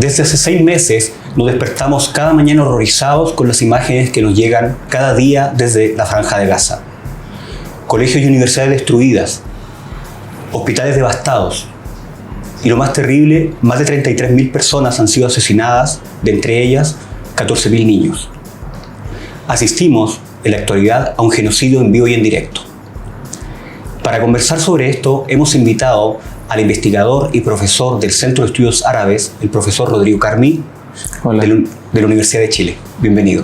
Desde hace 6 meses nos despertamos cada mañana horrorizados con las imágenes que nos llegan cada día desde la Franja de Gaza. Colegios y universidades destruidas, hospitales devastados y lo más terrible, más de 33.000 personas han sido asesinadas, de entre ellas 14.000 niños. Asistimos en la actualidad a un genocidio en vivo y en directo. Para conversar sobre esto hemos invitado al investigador y profesor del Centro de Estudios Árabes, el profesor Rodrigo Carmí, de la Universidad de Chile. Bienvenido.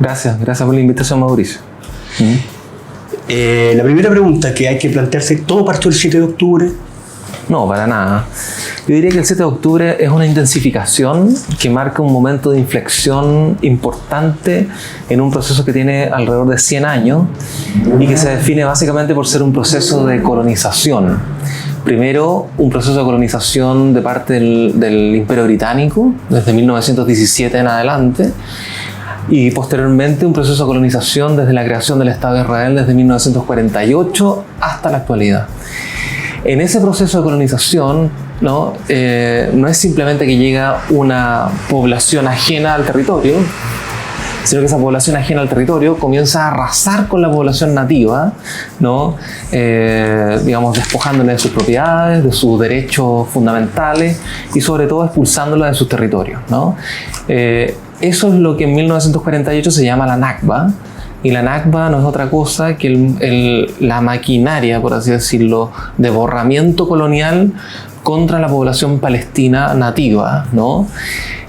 Gracias por la invitación, Mauricio. La primera pregunta que hay que plantearse, ¿todo partió el 7 de octubre? No, para nada. Yo diría que el 7 de octubre es una intensificación que marca un momento de inflexión importante en un proceso que tiene alrededor de 100 años y que se define básicamente por ser un proceso de colonización. Primero, un proceso de colonización de parte del Imperio Británico, desde 1917 en adelante, y posteriormente un proceso de colonización desde la creación del Estado de Israel desde 1948 hasta la actualidad. En ese proceso de colonización, no es simplemente que llega una población ajena al territorio, sino que esa población ajena al territorio comienza a arrasar con la población nativa, despojándola de sus propiedades, de sus derechos fundamentales y sobre todo expulsándola de sus territorios, eso es lo que en 1948 se llama la Nakba. Y la Nakba no es otra cosa que la maquinaria, por así decirlo, de borramiento colonial contra la población palestina nativa,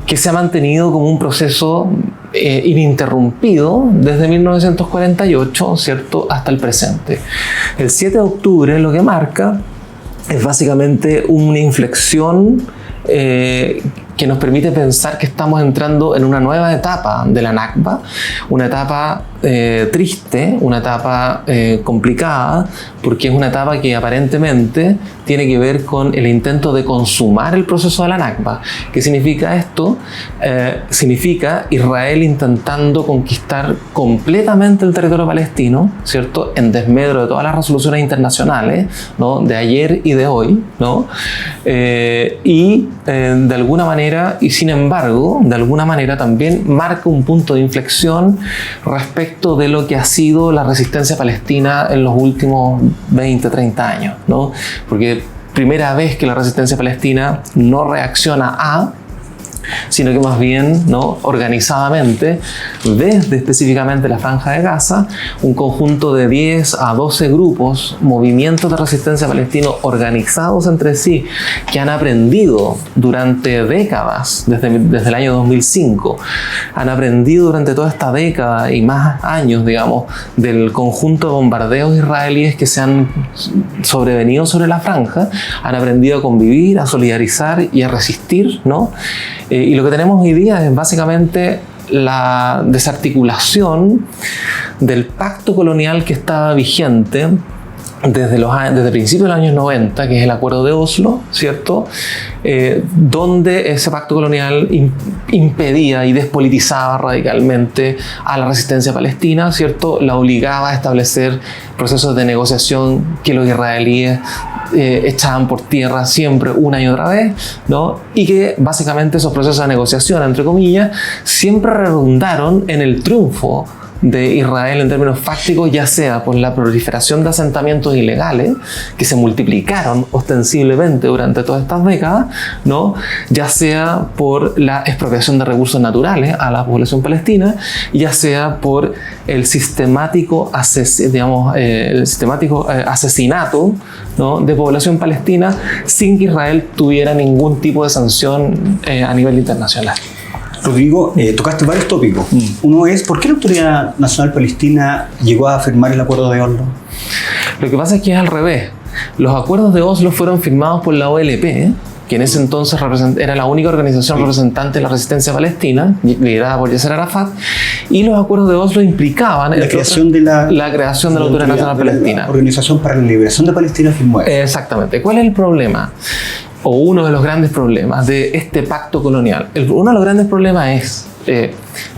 que se ha mantenido como un proceso ininterrumpido desde 1948, ¿cierto?, hasta el presente. El 7 de octubre lo que marca es básicamente una inflexión que nos permite pensar que estamos entrando en una nueva etapa de la Nakba, una etapa triste, una etapa complicada, porque es una etapa que aparentemente tiene que ver con el intento de consumar el proceso de la Nakba. ¿Qué significa esto? Significa Israel intentando conquistar completamente el territorio palestino, ¿cierto?, en desmedro de todas las resoluciones internacionales, de ayer y de hoy, de alguna manera, y sin embargo, de alguna manera también marca un punto de inflexión respecto de lo que ha sido la resistencia palestina en los últimos 20, 30 años, Porque primera vez que la resistencia palestina no reacciona sino que más bien, organizadamente, desde específicamente la Franja de Gaza, un conjunto de 10 a 12 grupos, movimientos de resistencia palestinos organizados entre sí, que han aprendido durante décadas, desde el año 2005, han aprendido durante toda esta década y más años, del conjunto de bombardeos israelíes que se han sobrevenido sobre la franja, han aprendido a convivir, a solidarizar y a resistir, y lo que tenemos hoy día es básicamente la desarticulación del pacto colonial que estaba vigente desde principios de los años 90, que es el Acuerdo de Oslo, ¿cierto? Donde ese pacto colonial impedía y despolitizaba radicalmente a la resistencia palestina, ¿cierto? La obligaba a establecer procesos de negociación que los israelíes echaban por tierra siempre una y otra vez, y que básicamente esos procesos de negociación, entre comillas, siempre redundaron en el triunfo de Israel en términos fácticos, ya sea por la proliferación de asentamientos ilegales que se multiplicaron ostensiblemente durante todas estas décadas, ya sea por la expropiación de recursos naturales a la población palestina, ya sea por el sistemático asesinato de población palestina sin que Israel tuviera ningún tipo de sanción a nivel internacional. Rodrigo, tocaste varios tópicos. Uno es, ¿por qué la Autoridad Nacional Palestina llegó a firmar el Acuerdo de Oslo? Lo que pasa es que es al revés. Los acuerdos de Oslo fueron firmados por la OLP, que en ese entonces era la única organización representante de la resistencia palestina, liderada por Yasser Arafat, y los acuerdos de Oslo implicaban la creación de la Autoridad Nacional Palestina. La Organización para la Liberación de Palestina firmó eso. Exactamente. ¿Cuál es el problema? O uno de los grandes problemas de este pacto colonial. Uno de los grandes problemas es,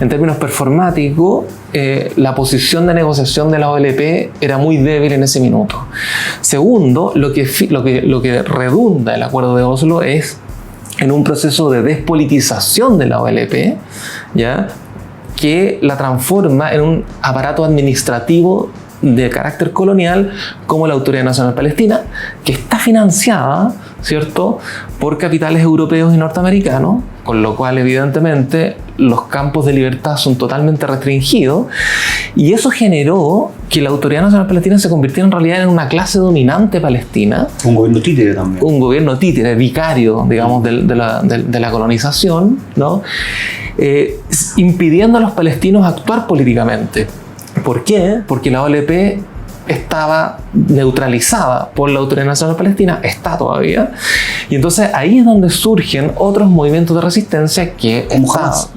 en términos performáticos, la posición de negociación de la OLP era muy débil en ese minuto. Segundo, lo que redunda el Acuerdo de Oslo es en un proceso de despolitización de la OLP, ¿ya?, que la transforma en un aparato administrativo de carácter colonial como la Autoridad Nacional Palestina, que está financiada, ¿cierto?, por capitales europeos y norteamericanos, con lo cual evidentemente los campos de libertad son totalmente restringidos, y eso generó que la Autoridad Nacional Palestina se convirtiera en realidad en una clase dominante palestina. Un gobierno títere también. Un gobierno títere, vicario, digamos, de la colonización, ¿no? Impidiendo a los palestinos actuar políticamente. ¿Por qué? Porque la OLP estaba neutralizada por la Autoridad Nacional Palestina, está todavía, y entonces ahí es donde surgen otros movimientos de resistencia que Hamas.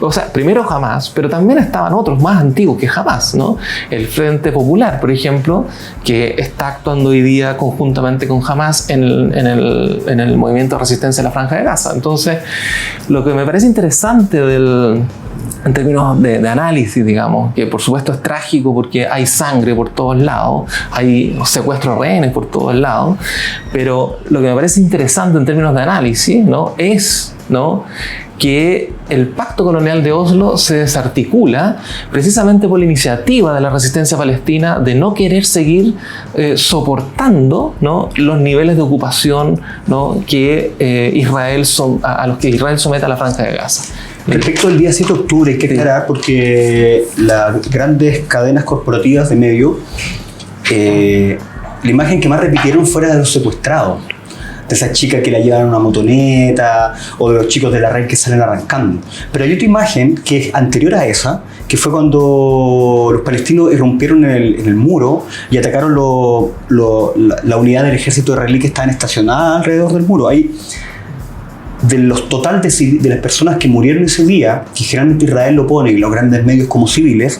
O sea, primero Hamas, pero también estaban otros más antiguos que Hamas, ¿no? El Frente Popular, por ejemplo, que está actuando hoy día conjuntamente con Hamas en el movimiento de resistencia de la Franja de Gaza. Entonces, lo que me parece interesante en términos de análisis, digamos, que por supuesto es trágico porque hay sangre por todos lados, hay secuestro de rehenes por todos lados, pero lo que me parece interesante en términos de análisis, ¿no?, es, ¿no?, que el pacto colonial de Oslo se desarticula precisamente por la iniciativa de la resistencia palestina de no querer seguir soportando, ¿no?, los niveles de ocupación, ¿no?, que a los que Israel somete a la Franja de Gaza. Respecto al día 7 de octubre hay que aclarar porque las grandes cadenas corporativas de medios, la imagen que más repitieron fue la de los secuestrados, de esa chica que la llevan en una motoneta o de los chicos de la red que salen arrancando. Pero hay otra imagen que es anterior a esa, que fue cuando los palestinos irrumpieron en el muro y atacaron la unidad del ejército israelí que estaban estacionadas alrededor del muro. Ahí, de los total de las personas que murieron ese día, que generalmente Israel lo pone en los grandes medios como civiles,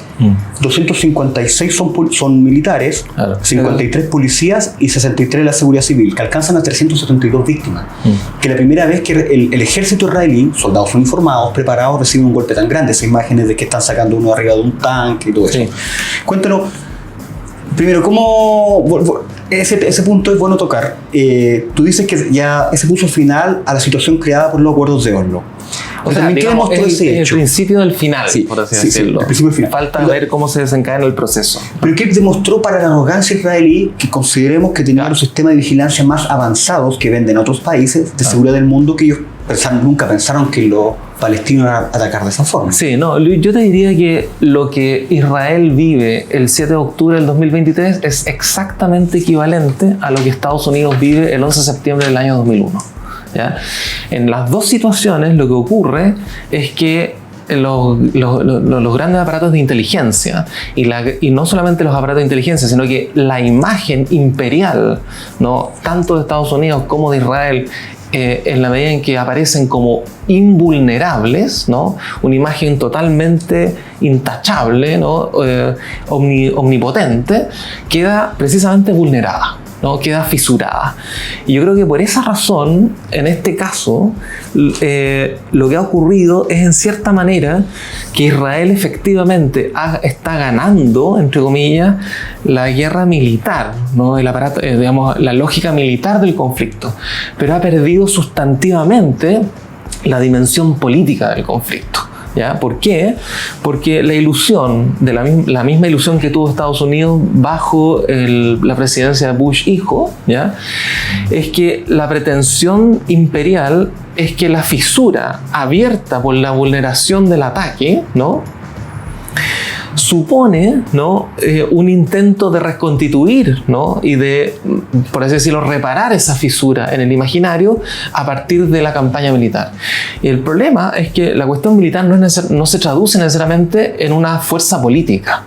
256 son militares, claro, 53 policías y 63 de la seguridad civil, que alcanzan a 372 víctimas. Que la primera vez que el ejército israelí, soldados uniformados, preparados, reciben un golpe tan grande. Esas imágenes de que están sacando uno arriba de un tanque y todo eso. Sí. Cuéntanos, primero, ¿cómo...? Ese punto es bueno tocar. Tú dices que ya ese puso final a la situación creada por los acuerdos de Oslo. O sea, también digamos, el principio del final, sí, por así decirlo. El principio del final. Falta ver cómo se desencadena el proceso. Pero ¿qué demostró para la arrogancia israelí que consideremos que tenían los sistemas de vigilancia más avanzados que venden otros países de seguridad del mundo, que ellos nunca pensaron que los palestinos iban a atacar de esa forma? Sí, no, yo te diría que lo que Israel vive el 7 de octubre del 2023 es exactamente equivalente a lo que Estados Unidos vive el 11 de septiembre del año 2001. ¿Ya? En las dos situaciones lo que ocurre es que los grandes aparatos de inteligencia y no solamente los aparatos de inteligencia, sino que la imagen imperial, ¿no?, tanto de Estados Unidos como de Israel, en la medida en que aparecen como invulnerables, ¿no?, una imagen totalmente intachable, ¿no?, omnipotente, queda precisamente vulnerada, ¿no?, queda fisurada. Y yo creo que por esa razón, en este caso, lo que ha ocurrido es en cierta manera que Israel efectivamente está ganando, entre comillas, la guerra militar, ¿no?, el aparato, digamos, la lógica militar del conflicto, pero ha perdido sustantivamente la dimensión política del conflicto. ¿Ya? ¿Por qué? Porque la ilusión, la misma ilusión que tuvo Estados Unidos bajo la presidencia de Bush hijo, ¿ya?, es que la pretensión imperial es que la fisura abierta por la vulneración del ataque, ¿no?, supone, ¿no?, un intento de reconstituir, ¿no?, y de, por así decirlo, reparar esa fisura en el imaginario a partir de la campaña militar. Y el problema es que la cuestión militar no se traduce necesariamente en una fuerza política.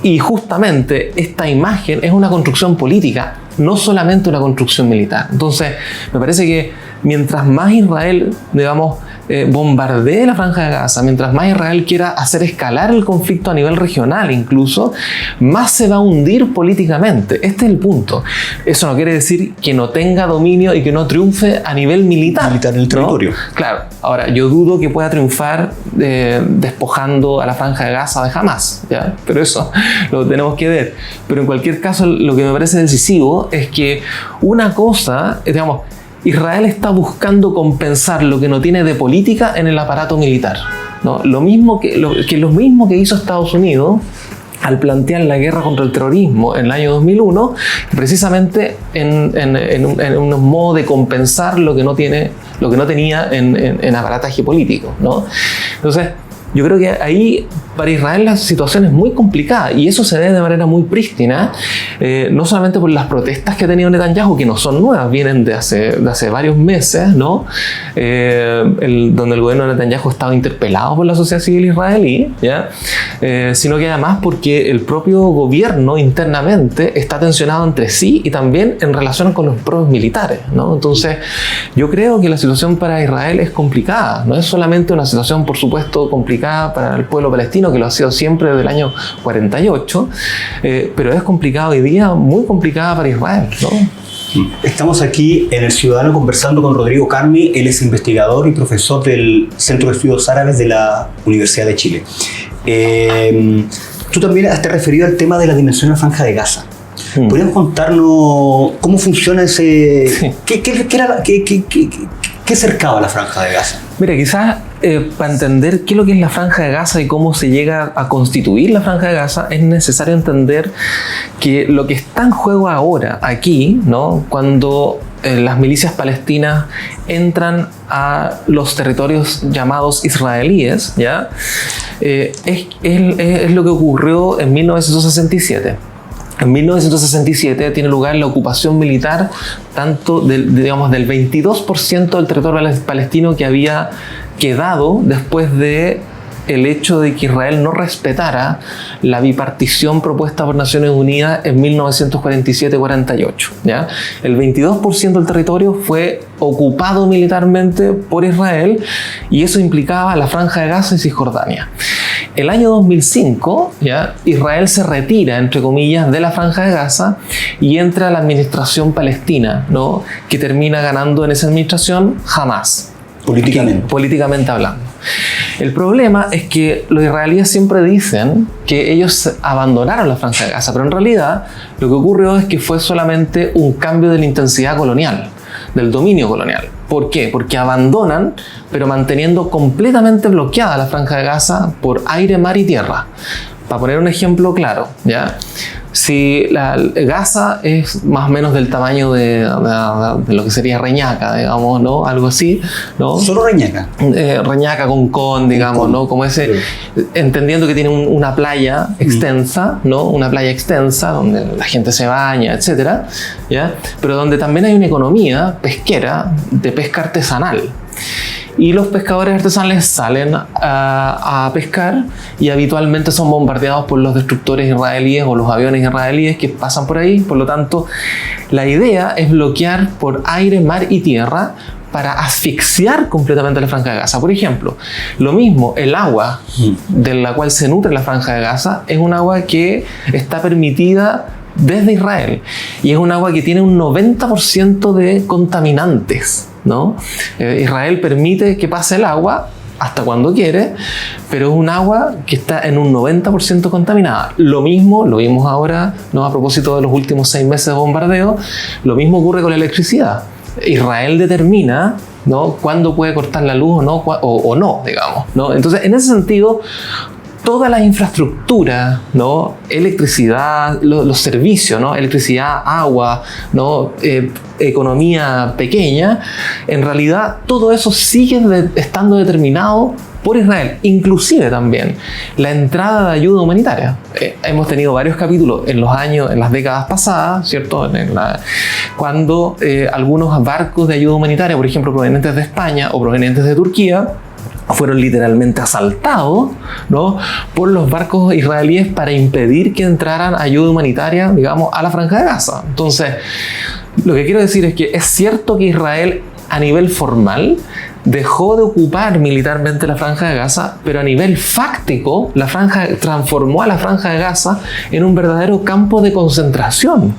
Y justamente esta imagen es una construcción política, no solamente una construcción militar. Entonces, me parece que mientras más Israel, digamos, bombardee la Franja de Gaza, mientras más Israel quiera hacer escalar el conflicto a nivel regional incluso, más se va a hundir políticamente. Este es el punto. Eso no quiere decir que no tenga dominio y que no triunfe a nivel militar. Militar en el territorio. ¿No? Claro. Ahora, yo dudo que pueda triunfar despojando a la Franja de Gaza de Hamas, ¿ya? Pero eso lo tenemos que ver. Pero en cualquier caso, lo que me parece decisivo es que una cosa, digamos, Israel está buscando compensar lo que no tiene de política en el aparato militar, ¿no? Lo mismo que hizo Estados Unidos al plantear la guerra contra el terrorismo en el año 2001, precisamente en un modo de compensar lo que no tenía en aparataje político, ¿no? Entonces, yo creo que ahí para Israel la situación es muy complicada y eso se ve de manera muy prístina, no solamente por las protestas que ha tenido Netanyahu, que no son nuevas, vienen de hace varios meses, ¿no? Donde el gobierno de Netanyahu estaba interpelado por la sociedad civil israelí, ¿ya? Sino que además porque el propio gobierno internamente está tensionado entre sí y también en relación con los propios militares, ¿no? Entonces, yo creo que la situación para Israel es complicada, no es solamente una situación, por supuesto, complicada para el pueblo palestino, que lo ha sido siempre desde el año 48, pero es complicado hoy día, muy complicada para Israel, ¿no? Estamos aquí en El Ciudadano conversando con Rodrigo Carmi. Él es investigador y profesor del Centro de Estudios Árabes de la Universidad de Chile. Tú también te has referido al tema de la dimensión de la Franja de Gaza. ¿Podrías contarnos cómo funciona ese... Sí. ¿Qué cercaba la Franja de Gaza? Mira, quizás para entender qué es lo que es la Franja de Gaza y cómo se llega a constituir la Franja de Gaza, es necesario entender que lo que está en juego ahora, aquí, ¿no? Cuando las milicias palestinas entran a los territorios llamados israelíes, ¿ya? Es lo que ocurrió en 1967. En 1967 tiene lugar la ocupación militar tanto del 22% del territorio palestino que había quedado después de el hecho de que Israel no respetara la bipartición propuesta por Naciones Unidas en 1947-48. ¿Ya? El 22% del territorio fue ocupado militarmente por Israel y eso implicaba la Franja de Gaza y Cisjordania. El año 2005, ¿ya? Israel se retira, entre comillas, de la Franja de Gaza y entra a la administración palestina, ¿no? Que termina ganando en esa administración Hamas. Políticamente hablando. El problema es que los israelíes siempre dicen que ellos abandonaron la Franja de Gaza, pero en realidad lo que ocurrió es que fue solamente un cambio de la intensidad colonial, del dominio colonial. ¿Por qué? Porque abandonan, pero manteniendo completamente bloqueada la Franja de Gaza por aire, mar y tierra. Para poner un ejemplo claro, ¿ya? Si Gaza es más o menos del tamaño de lo que sería Reñaca, digamos, ¿no? Algo así, ¿no? Solo Reñaca. Reñaca con, digamos, ¿no? Como ese, sí. Entendiendo que tiene una playa extensa, ¿no? Una playa extensa donde la gente se baña, etcétera, ¿ya? Pero donde también hay una economía pesquera de pesca artesanal. Y los pescadores artesanales salen a pescar y habitualmente son bombardeados por los destructores israelíes o los aviones israelíes que pasan por ahí. Por lo tanto, la idea es bloquear por aire, mar y tierra para asfixiar completamente la Franja de Gaza. Por ejemplo, lo mismo, el agua de la cual se nutre la Franja de Gaza es un agua que está permitida desde Israel y es un agua que tiene un 90% de contaminantes, ¿no? Israel permite que pase el agua hasta cuando quiere, pero es un agua que está en un 90% contaminada. Lo mismo, lo vimos ahora, ¿no? A propósito de los últimos 6 meses de bombardeo, lo mismo ocurre con la electricidad. Israel determina, ¿no? Cuándo puede cortar la luz o no, digamos, ¿no? Entonces, en ese sentido, toda la infraestructura, ¿no? Electricidad, los servicios, ¿no? Electricidad, agua, ¿no? Economía pequeña, en realidad todo eso sigue estando determinado por Israel, inclusive también la entrada de ayuda humanitaria. Hemos tenido varios capítulos en las décadas pasadas, ¿cierto? Cuando algunos barcos de ayuda humanitaria, por ejemplo, provenientes de España o provenientes de Turquía, fueron literalmente asaltados, ¿no? Por los barcos israelíes para impedir que entraran ayuda humanitaria, digamos, a la Franja de Gaza. Entonces, lo que quiero decir es que es cierto que Israel, a nivel formal, dejó de ocupar militarmente la Franja de Gaza, pero a nivel fáctico, transformó a la Franja de Gaza en un verdadero campo de concentración,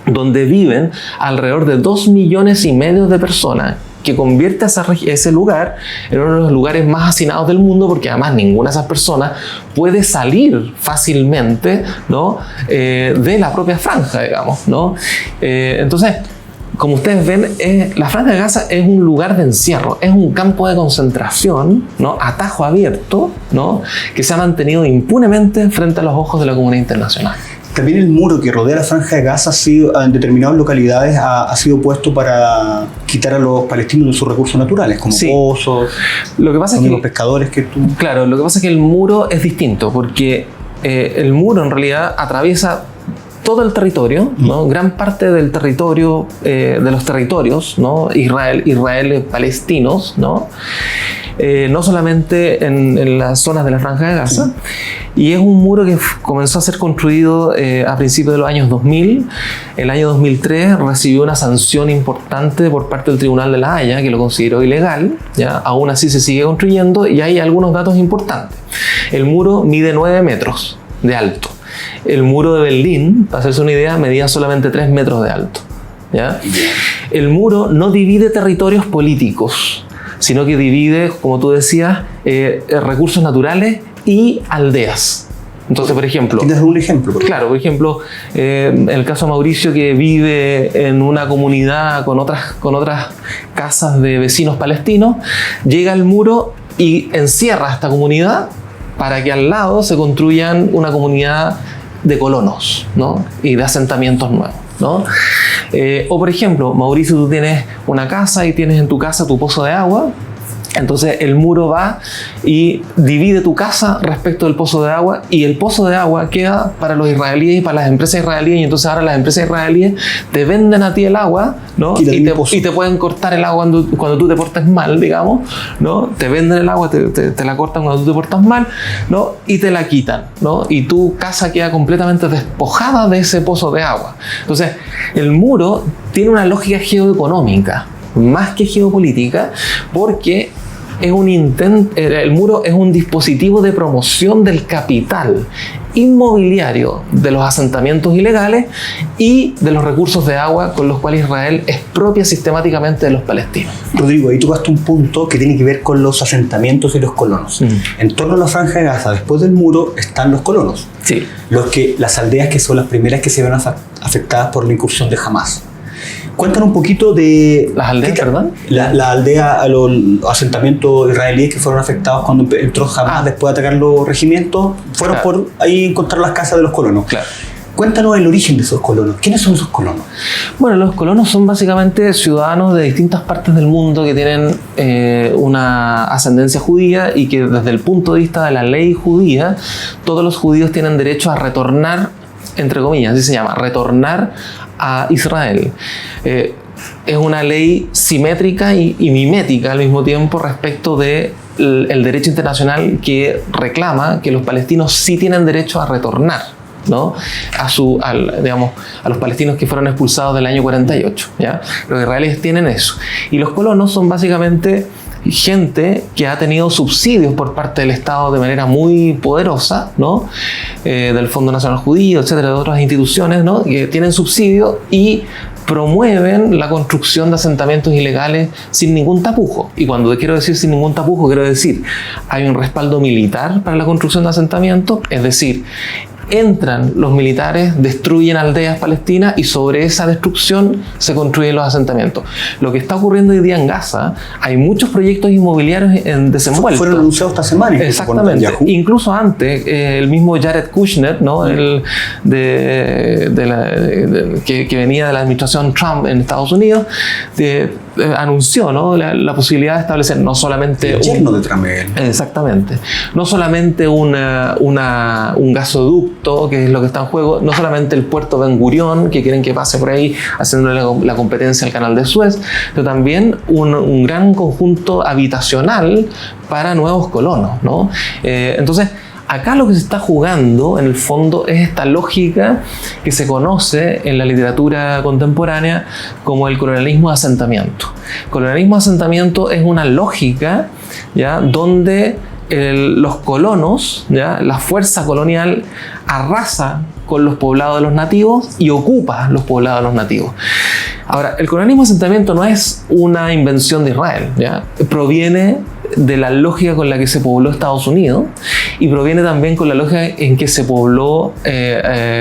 donde viven alrededor de 2,5 millones de personas, que convierte a ese lugar en uno de los lugares más hacinados del mundo, porque además ninguna de esas personas puede salir fácilmente, ¿no? De la propia franja, digamos, ¿no? Entonces, como ustedes ven, la Franja de Gaza es un lugar de encierro, es un campo de concentración, ¿no? A tajo abierto, ¿no? Que se ha mantenido impunemente frente a los ojos de la comunidad internacional. También el muro que rodea la Franja de Gaza en determinadas localidades ha sido puesto para quitar a los palestinos de sus recursos naturales, como pozos, lo que pasa es que, los pescadores que tú... Claro, lo que pasa es que el muro es distinto, porque el muro en realidad atraviesa todo el territorio, ¿no? Gran parte del territorio, de los territorios, ¿no? Israel palestinos, ¿no? No solamente en las zonas de la Franja de Gaza, y es un muro que comenzó a ser construido a principios de los años 2000. El año 2003 recibió una sanción importante por parte del Tribunal de La Haya, que lo consideró ilegal, ¿ya? Aún así se sigue construyendo, y hay algunos datos importantes. El muro mide 9 metros de alto. El muro de Berlín, para hacerse una idea, medía solamente 3 metros de alto, ¿ya? El muro no divide territorios políticos, sino que divide, como tú decías, recursos naturales y aldeas. Entonces, por ejemplo... ¿Tienes algún ejemplo? Claro, por ejemplo, en el caso de Mauricio, que vive en una comunidad con otras casas de vecinos palestinos, llega al muro y encierra a esta comunidad para que al lado se construyan una comunidad de colonos, ¿no? Y de asentamientos nuevos, ¿no? O por ejemplo, Mauricio, tú tienes una casa y tienes en tu casa tu pozo de agua. Entonces el muro va y divide tu casa respecto del pozo de agua, y el pozo de agua queda para los israelíes y para las empresas israelíes, y entonces ahora las empresas israelíes te venden a ti el agua, ¿no? Y te pueden cortar el agua cuando tú te portes mal, digamos, ¿no? Te venden el agua, te la cortan cuando tú te portas mal, ¿no? Y te la quitan, ¿no? Y tu casa queda completamente despojada de ese pozo de agua. Entonces el muro tiene una lógica geoeconómica más que geopolítica, porque el muro es un dispositivo de promoción del capital inmobiliario de los asentamientos ilegales y de los recursos de agua con los cuales Israel expropia sistemáticamente de los palestinos. Rodrigo, ahí tocaste un punto que tiene que ver con los asentamientos y los colonos. En torno a la Franja de Gaza, después del muro, están los colonos. Sí. Las aldeas que son las primeras que se ven afectadas por la incursión de Hamás. Cuéntanos un poquito de... ¿Las aldeas, perdón? La aldea, los asentamientos israelíes que fueron afectados cuando entró Hamás después de atacar los regimientos, fueron por ahí encontrar las casas de los colonos. Claro. Cuéntanos el origen de esos colonos. ¿Quiénes son esos colonos? Bueno, los colonos son básicamente ciudadanos de distintas partes del mundo que tienen una ascendencia judía, y que desde el punto de vista de la ley judía, todos los judíos tienen derecho a retornar, entre comillas, así se llama, retornar a Israel. Es una ley simétrica y mimética al mismo tiempo respecto de el derecho internacional, que reclama que los palestinos sí tienen derecho a retornar, ¿no? A los palestinos que fueron expulsados del año 48, ¿ya? Los israelíes tienen eso. Y los colonos son básicamente gente que ha tenido subsidios por parte del Estado de manera muy poderosa, ¿no? Del Fondo Nacional Judío, etcétera, de otras instituciones, ¿no? Que tienen subsidios y promueven la construcción de asentamientos ilegales sin ningún tapujo. Y cuando quiero decir sin ningún tapujo, quiero decir, hay un respaldo militar para la construcción de asentamientos, es decir, entran los militares, destruyen aldeas palestinas, y sobre esa destrucción se construyen los asentamientos. Lo que está ocurriendo hoy día en Gaza, hay muchos proyectos inmobiliarios desenvueltos. Fueron anunciados esta semana. Exactamente. Incluso antes, el mismo Jared Kushner, ¿no? Que venía de la administración Trump en Estados Unidos, anunció, ¿no? la posibilidad de establecer no solamente... El yerno de Trump. Exactamente. No solamente un gasoducto, que es lo que está en juego, no solamente el puerto Ben Gurión, que quieren que pase por ahí haciéndole la competencia al canal de Suez, pero también un gran conjunto habitacional para nuevos colonos, ¿no? Entonces, acá lo que se está jugando, en el fondo, es esta lógica que se conoce en la literatura contemporánea como el colonialismo de asentamiento. El colonialismo de asentamiento es una lógica, ¿ya?, donde los colonos, ¿ya?, la fuerza colonial arrasa con los poblados de los nativos y ocupa los poblados de los nativos. Ahora, el colonialismo de asentamiento no es una invención de Israel, ¿ya? Proviene de la lógica con la que se pobló Estados Unidos y proviene también con la lógica en que se pobló,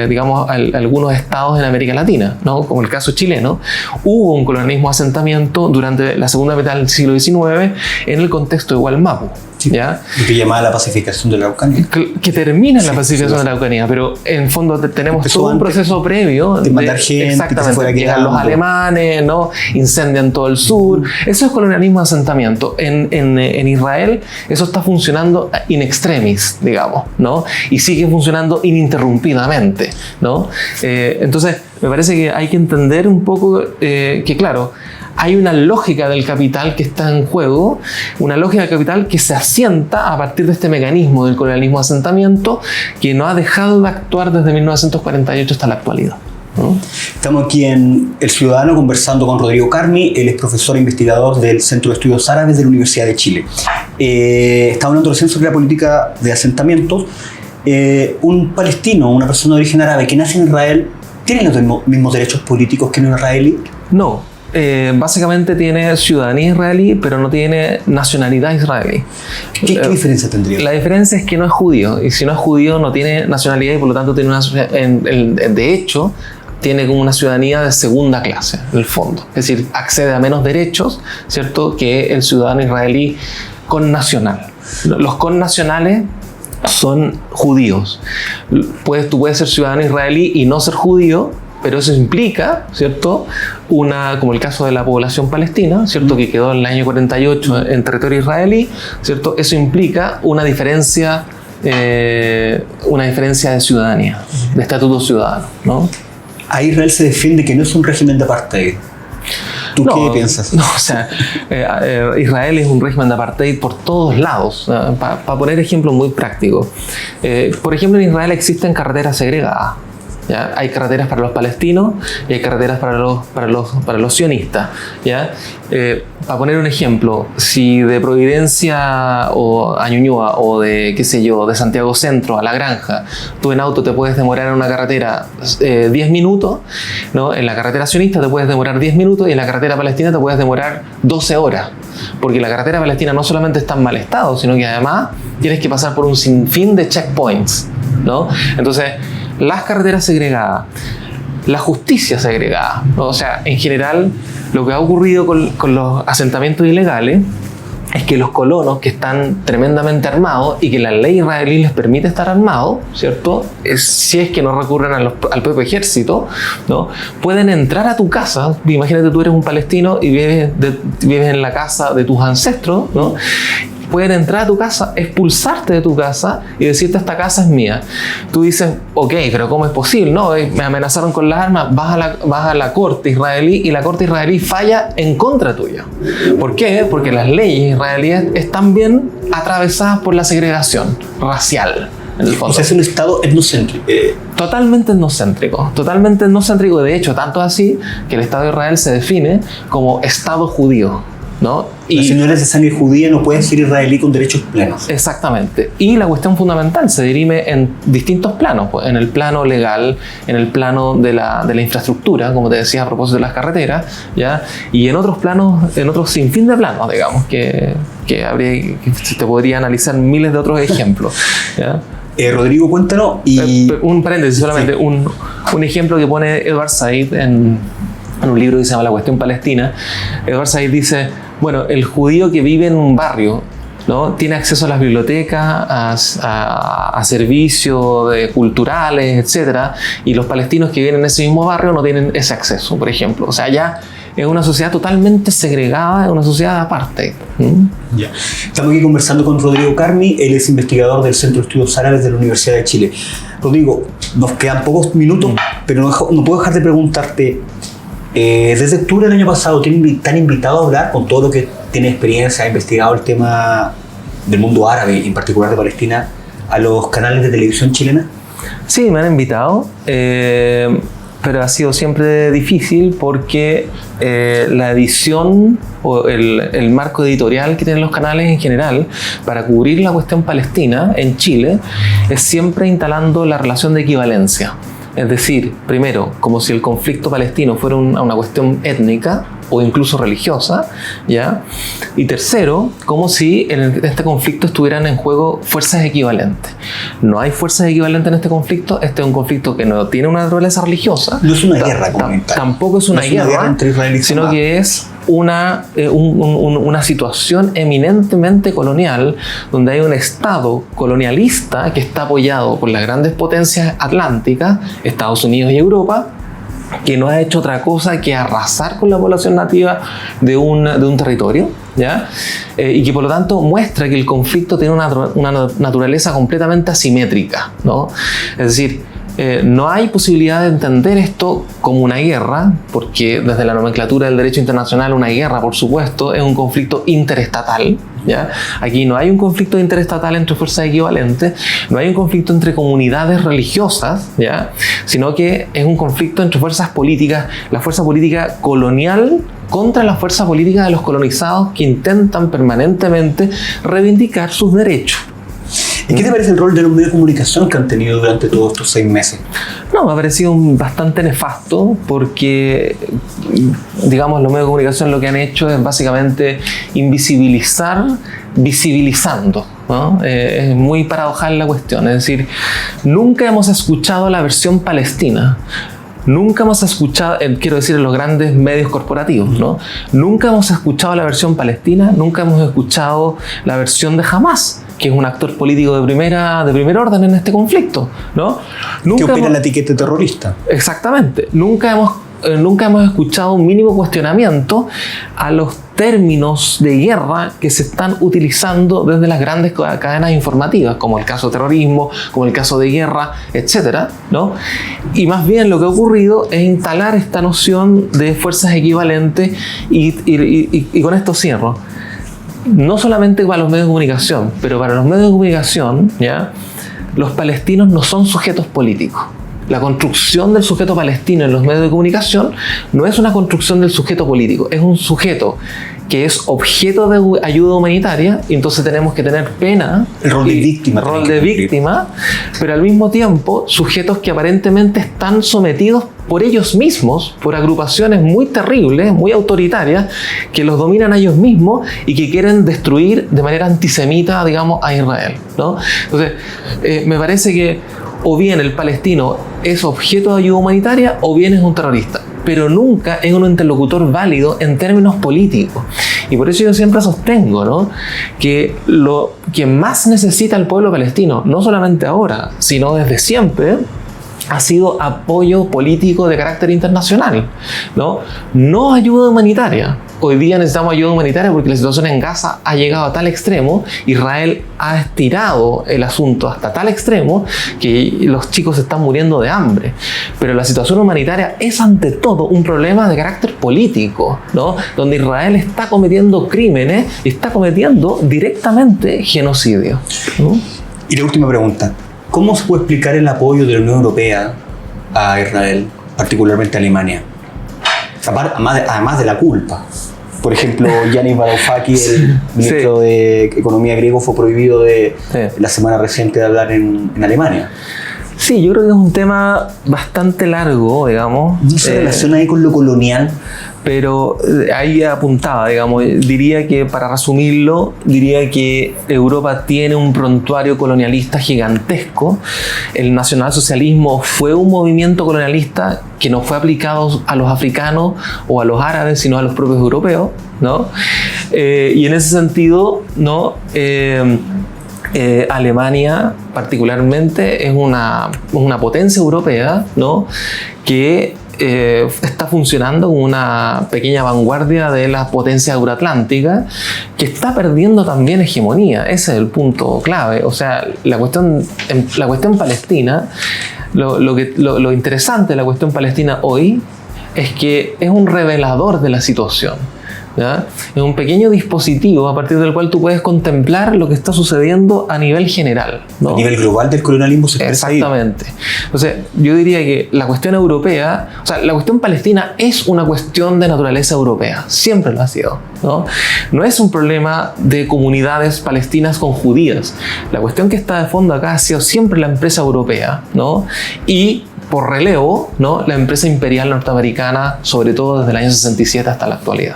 digamos, algunos estados en América Latina, ¿no? Como el caso chileno. Hubo un colonialismo de asentamiento durante la segunda mitad del siglo XIX en el contexto de Wallmapu. ¿Ya? Que llamaba la pacificación de la Araucanía. Que termina en la pacificación de la Araucanía, pero en fondo tenemos todo un proceso previo de mandar gente, exactamente, llegan los alemanes, ¿no? Incendian todo el sur. Eso es colonialismo de asentamiento. En Israel eso está funcionando in extremis, digamos, ¿no? Y sigue funcionando ininterrumpidamente, ¿no? Entonces me parece que hay que entender un poco que, claro, hay una lógica del capital que está en juego, una lógica del capital que se asienta a partir de este mecanismo del colonialismo de asentamiento que no ha dejado de actuar desde 1948 hasta la actualidad, ¿no? Estamos aquí en El Ciudadano conversando con Rodrigo Carmi. Él es profesor e investigador del Centro de Estudios Árabes de la Universidad de Chile. Estamos hablando recién sobre la política de asentamientos. Un palestino, una persona de origen árabe que nace en Israel, ¿tiene los mismos derechos políticos que un israelí? No. Básicamente tiene ciudadanía israelí, pero no tiene nacionalidad israelí. ¿Qué diferencia tendría? La diferencia es que no es judío, y si no es judío no tiene nacionalidad y por lo tanto tiene de hecho tiene como una ciudadanía de segunda clase, en el fondo. Es decir, accede a menos derechos, ¿cierto?, que el ciudadano israelí connacional. Los connacionales son judíos. Tú puedes ser ciudadano israelí y no ser judío, pero eso implica, ¿cierto?, como el caso de la población palestina, ¿cierto?, que quedó en el año 48 en territorio israelí, ¿cierto? Eso implica una diferencia de ciudadanía, de estatuto ciudadano, ¿no? A Israel se defiende que no es un régimen de apartheid. ¿Tú qué piensas? No, o sea, Israel es un régimen de apartheid por todos lados. Para poner ejemplos muy prácticos. Por ejemplo, en Israel existen carreteras segregadas. ¿Ya? Hay carreteras para los palestinos y hay carreteras para los sionistas, ¿ya? Para poner un ejemplo, si de Providencia o a Ñuñoa o de, qué sé yo, de Santiago Centro a La Granja, tú en auto te puedes demorar en una carretera 10 minutos, ¿no? En la carretera sionista te puedes demorar 10 minutos y en la carretera palestina te puedes demorar 12 horas. Porque la carretera palestina no solamente está en mal estado, sino que además tienes que pasar por un sinfín de checkpoints, ¿no? Entonces, las carreteras segregadas, la justicia segregada, ¿no? O sea, en general, lo que ha ocurrido con los asentamientos ilegales es que los colonos que están tremendamente armados y que la ley israelí les permite estar armados, ¿cierto? Si es que no recurren al propio ejército, ¿no? Pueden entrar a tu casa. Imagínate, tú eres un palestino y vives en la casa de tus ancestros, ¿no? Pueden entrar a tu casa, expulsarte de tu casa y decirte: esta casa es mía. Tú dices: ok, pero ¿cómo es posible? No, me amenazaron con las armas. Vas a la corte israelí y la corte israelí falla en contra tuya. ¿Por qué? Porque las leyes israelíes están bien atravesadas por la segregación racial. En el fondo. O sea, es un estado etnocéntrico. Totalmente etnocéntrico. De hecho, tanto así que el Estado de Israel se define como Estado judío, ¿no? Y si no eres de sangre judía no puedes ser israelí con derechos plenos. Exactamente. Y la cuestión fundamental se dirime en distintos planos, pues, en el plano legal, en el plano de la infraestructura, como te decía a propósito de las carreteras, ¿ya? Y en otros planos, en otros sinfín de planos, digamos, que se te podría analizar miles de otros ejemplos, ¿ya? Rodrigo, cuéntanos. Un paréntesis solamente, sí. Un ejemplo que pone Edward Said en un libro que se llama La Cuestión Palestina. Edward Said dice: bueno, el judío que vive en un barrio, ¿no?, tiene acceso a las bibliotecas, a servicios culturales, etc. Y los palestinos que viven en ese mismo barrio no tienen ese acceso, por ejemplo. O sea, ya es una sociedad totalmente segregada, es una sociedad aparte. Ya. Estamos aquí conversando con Rodrigo Carmi. Él es investigador del Centro de Estudios Árabes de la Universidad de Chile. Rodrigo, nos quedan pocos minutos, pero no puedo dejar de preguntarte. Desde octubre del año pasado te han invitado a hablar, con todo lo que tienes experiencia, ha investigado el tema del mundo árabe y en particular de Palestina, a los canales de televisión chilena. Sí, me han invitado, pero ha sido siempre difícil porque la edición o el marco editorial que tienen los canales en general para cubrir la cuestión palestina en Chile es siempre instalando la relación de equivalencia. Es decir, primero, como si el conflicto palestino fuera una cuestión étnica, o incluso religiosa, ¿ya? Y tercero, como si en este conflicto estuvieran en juego fuerzas equivalentes. No hay fuerzas equivalentes en este conflicto. Este es un conflicto que no tiene una naturaleza religiosa. No es una guerra comunitaria. Tampoco es una guerra entre Israel y sino Hamas. que es una situación eminentemente colonial, donde hay un Estado colonialista que está apoyado por las grandes potencias atlánticas, Estados Unidos y Europa, que no ha hecho otra cosa que arrasar con la población nativa de un territorio, ¿ya? Y que por lo tanto muestra que el conflicto tiene una naturaleza completamente asimétrica, ¿no? Es decir, no hay posibilidad de entender esto como una guerra, porque desde la nomenclatura del derecho internacional una guerra, por supuesto, es un conflicto interestatal, ¿ya? Aquí no hay un conflicto interestatal entre fuerzas equivalentes, no hay un conflicto entre comunidades religiosas, ¿ya? Sino que es un conflicto entre fuerzas políticas, la fuerza política colonial contra la fuerza política de los colonizados que intentan permanentemente reivindicar sus derechos. ¿Y qué te parece el rol de los medios de comunicación que han tenido durante todos estos 6 meses? No, me ha parecido bastante nefasto porque, digamos, los medios de comunicación lo que han hecho es básicamente invisibilizar visibilizando, ¿no? Es muy paradojal la cuestión, es decir, nunca hemos escuchado la versión palestina. Nunca hemos escuchado, quiero decir, en los grandes medios corporativos, ¿no? Nunca hemos escuchado la versión palestina, nunca hemos escuchado la versión de Hamas, que es un actor político de primer orden en este conflicto, ¿no? Que opera la etiqueta terrorista. Exactamente. Nunca hemos escuchado un mínimo cuestionamiento a los términos de guerra que se están utilizando desde las grandes cadenas informativas, como el caso de terrorismo, como el caso de guerra, etcétera, ¿no? Y más bien lo que ha ocurrido es instalar esta noción de fuerzas equivalentes y con esto cierro. No solamente para los medios de comunicación, pero para los medios de comunicación, ¿ya? Los palestinos no son sujetos políticos. La construcción del sujeto palestino en los medios de comunicación no es una construcción del sujeto político, es un sujeto que es objeto de ayuda humanitaria, y entonces tenemos que tener pena, el rol de víctima, pero al mismo tiempo sujetos que aparentemente están sometidos por ellos mismos, por agrupaciones muy terribles, muy autoritarias, que los dominan a ellos mismos y que quieren destruir de manera antisemita, digamos, a Israel, ¿no? Entonces, me parece que o bien el palestino es objeto de ayuda humanitaria o bien es un terrorista, pero nunca es un interlocutor válido en términos políticos. Y por eso yo siempre sostengo, ¿no?, que lo que más necesita el pueblo palestino, no solamente ahora, sino desde siempre, ha sido apoyo político de carácter internacional, ¿no? No ayuda humanitaria. Hoy día necesitamos ayuda humanitaria porque la situación en Gaza ha llegado a tal extremo, Israel ha estirado el asunto hasta tal extremo que los chicos están muriendo de hambre. Pero la situación humanitaria es ante todo un problema de carácter político, ¿no?, donde Israel está cometiendo crímenes y está cometiendo directamente genocidio, ¿no? Y la última pregunta. ¿Cómo se puede explicar el apoyo de la Unión Europea a Israel, particularmente a Alemania? Además de la culpa. Por ejemplo, Yanis Varoufakis, el ministro de Economía griego, fue prohibido la semana reciente de hablar en Alemania. Sí, yo creo que es un tema bastante largo, digamos. ¿No se relaciona ahí con lo colonial? Pero ahí apuntaba, digamos, diría que para resumirlo, diría que Europa tiene un prontuario colonialista gigantesco. El nacionalsocialismo fue un movimiento colonialista que no fue aplicado a los africanos o a los árabes, sino a los propios europeos, ¿no? Y en ese sentido, ¿no?, Alemania particularmente es una potencia europea, ¿no?, que está funcionando como una pequeña vanguardia de la potencia euroatlántica, que está perdiendo también hegemonía. Ese es el punto clave. O sea, la cuestión palestina, lo interesante de la cuestión palestina hoy es que es un revelador de la situación, ¿ya? Es un pequeño dispositivo a partir del cual tú puedes contemplar lo que está sucediendo a nivel general, ¿no? A nivel global del colonialismo se expresa ahí. Exactamente. Entonces, yo diría que la cuestión europea, o sea, la cuestión palestina es una cuestión de naturaleza europea, siempre lo ha sido, ¿no? No es un problema de comunidades palestinas con judías. La cuestión que está de fondo acá ha sido siempre la empresa europea, ¿no? Y por relevo, ¿no?, la empresa imperial norteamericana, sobre todo desde el año 67 hasta la actualidad,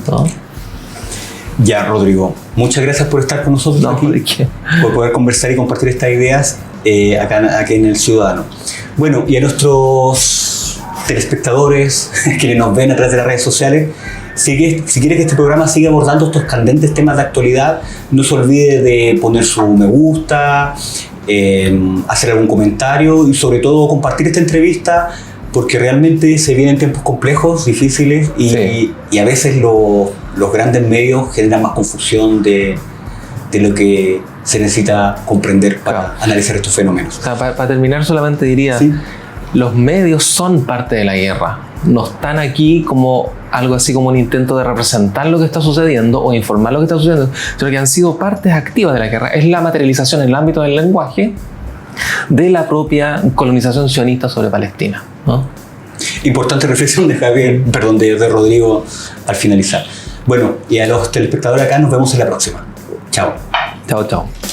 ¿no? Ya, Rodrigo, muchas gracias por estar con nosotros aquí, por poder conversar y compartir estas ideas aquí en El Ciudadano. Bueno, y a nuestros telespectadores, quienes nos ven a través de las redes sociales, si quieres que este programa siga abordando estos candentes temas de actualidad, no se olvide de poner su me gusta, hacer algún comentario y sobre todo compartir esta entrevista, porque realmente se vienen tiempos complejos, difíciles y a veces los grandes medios generan más confusión de lo que se necesita comprender para analizar estos fenómenos. O sea, para terminar solamente diría, los medios son parte de la guerra, no están aquí como algo así como un intento de representar lo que está sucediendo o informar lo que está sucediendo, sino que han sido partes activas de la guerra. Es la materialización en el ámbito del lenguaje de la propia colonización sionista sobre Palestina, ¿no? Importante reflexión de Rodrigo al finalizar. Bueno, y a los telespectadores acá nos vemos en la próxima. Chao. Chao, chao.